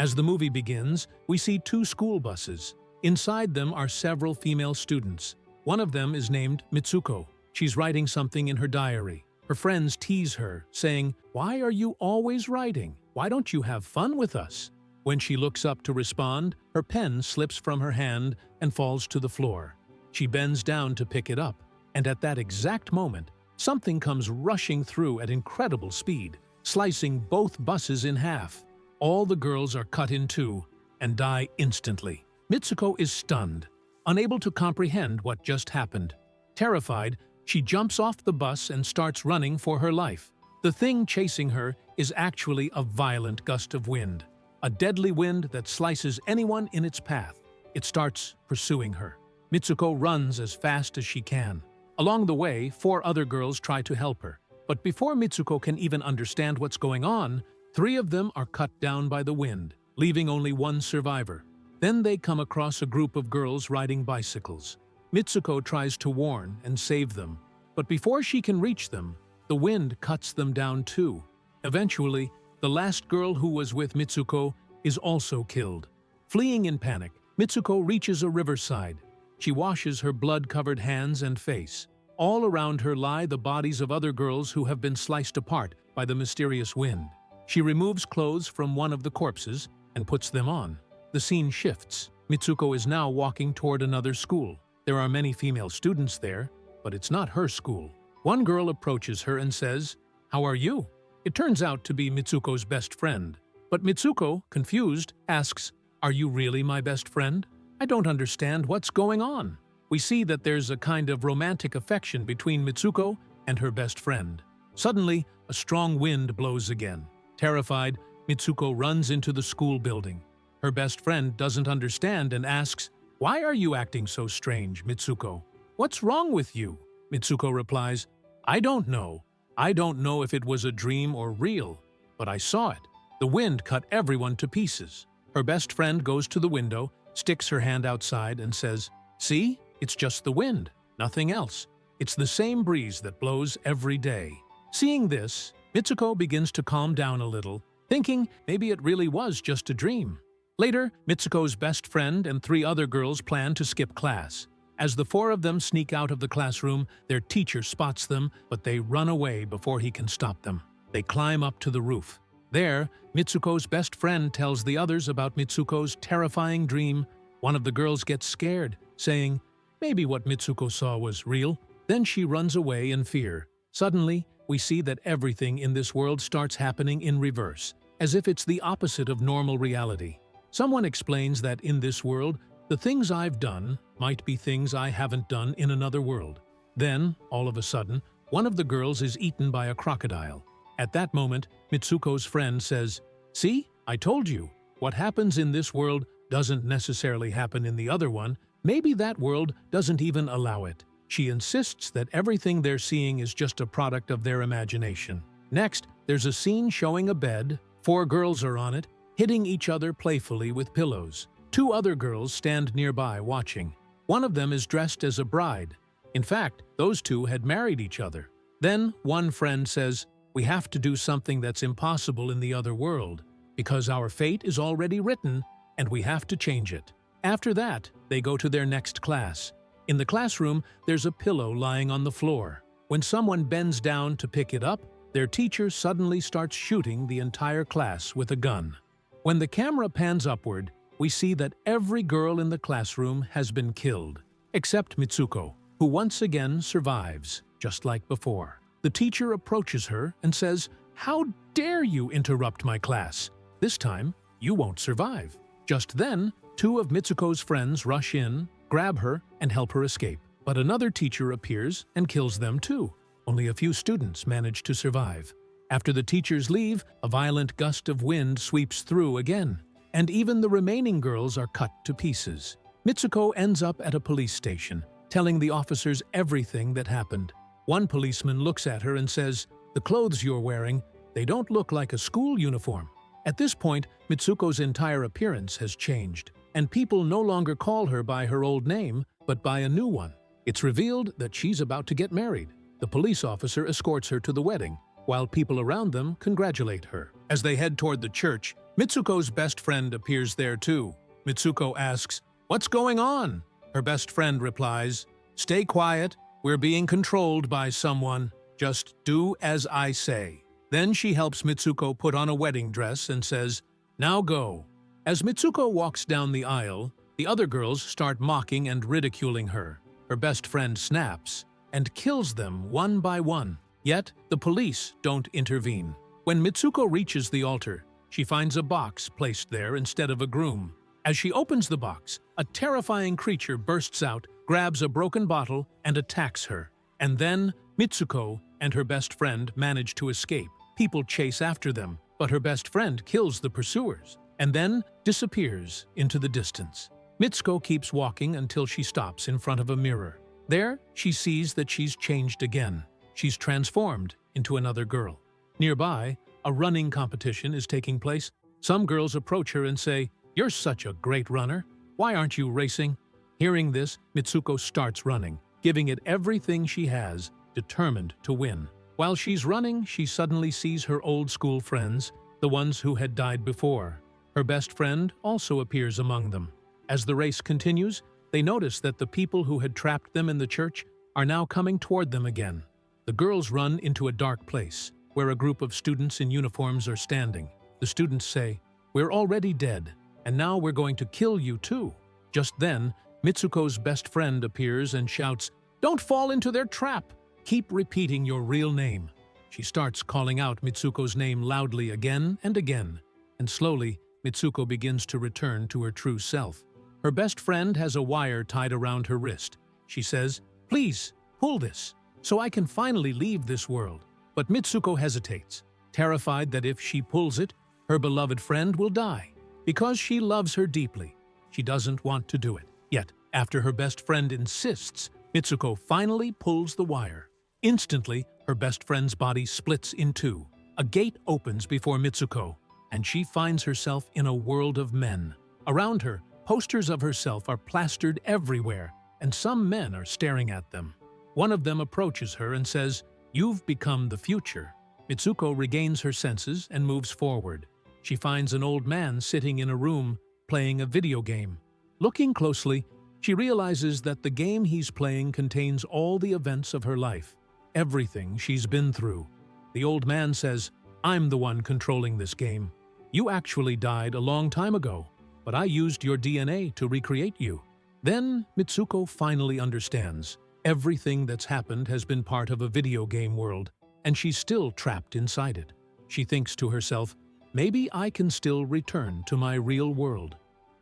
As the movie begins, we see two school buses. Inside them are several female students. One of them is named Mitsuko. She's writing something in her diary. Her friends tease her, saying, "Why are you always writing? Why don't you have fun with us?" When she looks up to respond, her pen slips from her hand and falls to the floor. She bends down to pick it up, and at that exact moment, something comes rushing through at incredible speed, slicing both buses in half. All the girls are cut in two and die instantly. Mitsuko is stunned, unable to comprehend what just happened. Terrified, she jumps off the bus and starts running for her life. The thing chasing her is actually a violent gust of wind, a deadly wind that slices anyone in its path. It starts pursuing her. Mitsuko runs as fast as she can. Along the way, 4 other girls try to help her. But before Mitsuko can even understand what's going on, 3 of them are cut down by the wind, leaving only 1 survivor. Then they come across a group of girls riding bicycles. Mitsuko tries to warn and save them, but before she can reach them, the wind cuts them down too. Eventually, the last girl who was with Mitsuko is also killed. Fleeing in panic, Mitsuko reaches a riverside. She washes her blood-covered hands and face. All around her lie the bodies of other girls who have been sliced apart by the mysterious wind. She removes clothes from one of the corpses and puts them on. The scene shifts. Mitsuko is now walking toward another school. There are many female students there, but it's not her school. One girl approaches her and says, "How are you?" It turns out to be Mitsuko's best friend. But Mitsuko, confused, asks, "Are you really my best friend? I don't understand what's going on." We see that there's a kind of romantic affection between Mitsuko and her best friend. Suddenly, a strong wind blows again. Terrified, Mitsuko runs into the school building. Her best friend doesn't understand and asks, "Why are you acting so strange, Mitsuko? What's wrong with you?" Mitsuko replies, "I don't know. I don't know if it was a dream or real, but I saw it. The wind cut everyone to pieces." Her best friend goes to the window, sticks her hand outside and says, "See? It's just the wind, nothing else. It's the same breeze that blows every day." Seeing this, Mitsuko begins to calm down a little, thinking maybe it really was just a dream. Later, Mitsuko's best friend and 3 other girls plan to skip class. As the 4 of them sneak out of the classroom, their teacher spots them, but they run away before he can stop them. They climb up to the roof. There, Mitsuko's best friend tells the others about Mitsuko's terrifying dream. One of the girls gets scared, saying, "Maybe what Mitsuko saw was real." Then she runs away in fear. Suddenly, we see that everything in this world starts happening in reverse, as if it's the opposite of normal reality. Someone explains that in this world, the things I've done might be things I haven't done in another world. Then, all of a sudden, one of the girls is eaten by a crocodile. At that moment, Mitsuko's friend says, "See, I told you. What happens in this world doesn't necessarily happen in the other one. Maybe that world doesn't even allow it." She insists that everything they're seeing is just a product of their imagination. Next, there's a scene showing a bed. 4 girls are on it, hitting each other playfully with pillows. 2 other girls stand nearby watching. One of them is dressed as a bride. In fact, those 2 had married each other. Then one friend says, "We have to do something that's impossible in the other world, because our fate is already written and we have to change it." After that, they go to their next class. In the classroom, there's a pillow lying on the floor. When someone bends down to pick it up, their teacher suddenly starts shooting the entire class with a gun. When the camera pans upward, we see that every girl in the classroom has been killed, except Mitsuko, who once again survives, just like before. The teacher approaches her and says, "How dare you interrupt my class? This time, you won't survive." Just then, 2 of Mitsuko's friends rush in, grab her, and help her escape. But another teacher appears and kills them too. Only a few students manage to survive. After the teachers leave, a violent gust of wind sweeps through again, and even the remaining girls are cut to pieces. Mitsuko ends up at a police station, telling the officers everything that happened. One policeman looks at her and says, "The clothes you're wearing, they don't look like a school uniform." At this point, Mitsuko's entire appearance has changed, and people no longer call her by her old name, but by a new one. It's revealed that she's about to get married. The police officer escorts her to the wedding, while people around them congratulate her. As they head toward the church, Mitsuko's best friend appears there too. Mitsuko asks, "What's going on?" Her best friend replies, "Stay quiet, we're being controlled by someone. Just do as I say." Then she helps Mitsuko put on a wedding dress and says, "Now go." As Mitsuko walks down the aisle, the other girls start mocking and ridiculing her. Her best friend snaps and kills them one by one. Yet, the police don't intervene. When Mitsuko reaches the altar, she finds a box placed there instead of a groom. As she opens the box, a terrifying creature bursts out, grabs a broken bottle, and attacks her. And then, Mitsuko and her best friend manage to escape. People chase after them, but her best friend kills the pursuers, and then disappears into the distance. Mitsuko keeps walking until she stops in front of a mirror. There, she sees that she's changed again. She's transformed into another girl. Nearby, a running competition is taking place. Some girls approach her and say, "You're such a great runner. Why aren't you racing?" Hearing this, Mitsuko starts running, giving it everything she has, determined to win. While she's running, she suddenly sees her old school friends, the ones who had died before. Her best friend also appears among them. As the race continues, they notice that the people who had trapped them in the church are now coming toward them again. The girls run into a dark place, where a group of students in uniforms are standing. The students say, "We're already dead, and now we're going to kill you too." Just then, Mitsuko's best friend appears and shouts, "Don't fall into their trap! Keep repeating your real name." She starts calling out Mitsuko's name loudly again and again, and slowly, Mitsuko begins to return to her true self. Her best friend has a wire tied around her wrist. She says, "Please, pull this, so I can finally leave this world." But Mitsuko hesitates, terrified that if she pulls it, her beloved friend will die. Because she loves her deeply, she doesn't want to do it. Yet, after her best friend insists, Mitsuko finally pulls the wire. Instantly, her best friend's body splits in two. A gate opens before Mitsuko, and she finds herself in a world of men. Around her, posters of herself are plastered everywhere, and some men are staring at them. One of them approaches her and says, "You've become the future." Mitsuko regains her senses and moves forward. She finds an old man sitting in a room playing a video game. Looking closely, she realizes that the game he's playing contains all the events of her life, everything she's been through. The old man says, "I'm the one controlling this game. You actually died a long time ago, but I used your DNA to recreate you." Then Mitsuko finally understands. Everything that's happened has been part of a video game world, and she's still trapped inside it. She thinks to herself, "Maybe I can still return to my real world."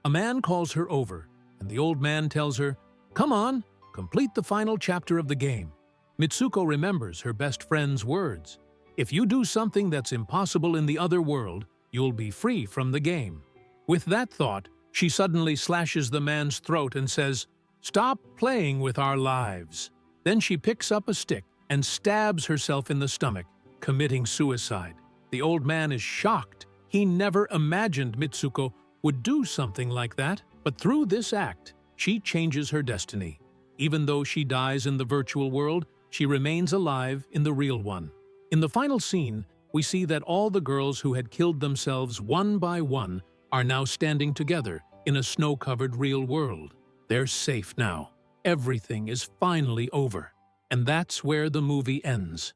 A man calls her over, and the old man tells her, "Come on, complete the final chapter of the game." Mitsuko remembers her best friend's words. "If you do something that's impossible in the other world, you'll be free from the game." With that thought, she suddenly slashes the man's throat and says, "Stop playing with our lives." Then she picks up a stick and stabs herself in the stomach, committing suicide. The old man is shocked. He never imagined Mitsuko would do something like that, but through this act, she changes her destiny. Even though she dies in the virtual world, she remains alive in the real one. In the final scene, we see that all the girls who had killed themselves one by one are now standing together in a snow-covered real world. They're safe now. Everything is finally over. And that's where the movie ends.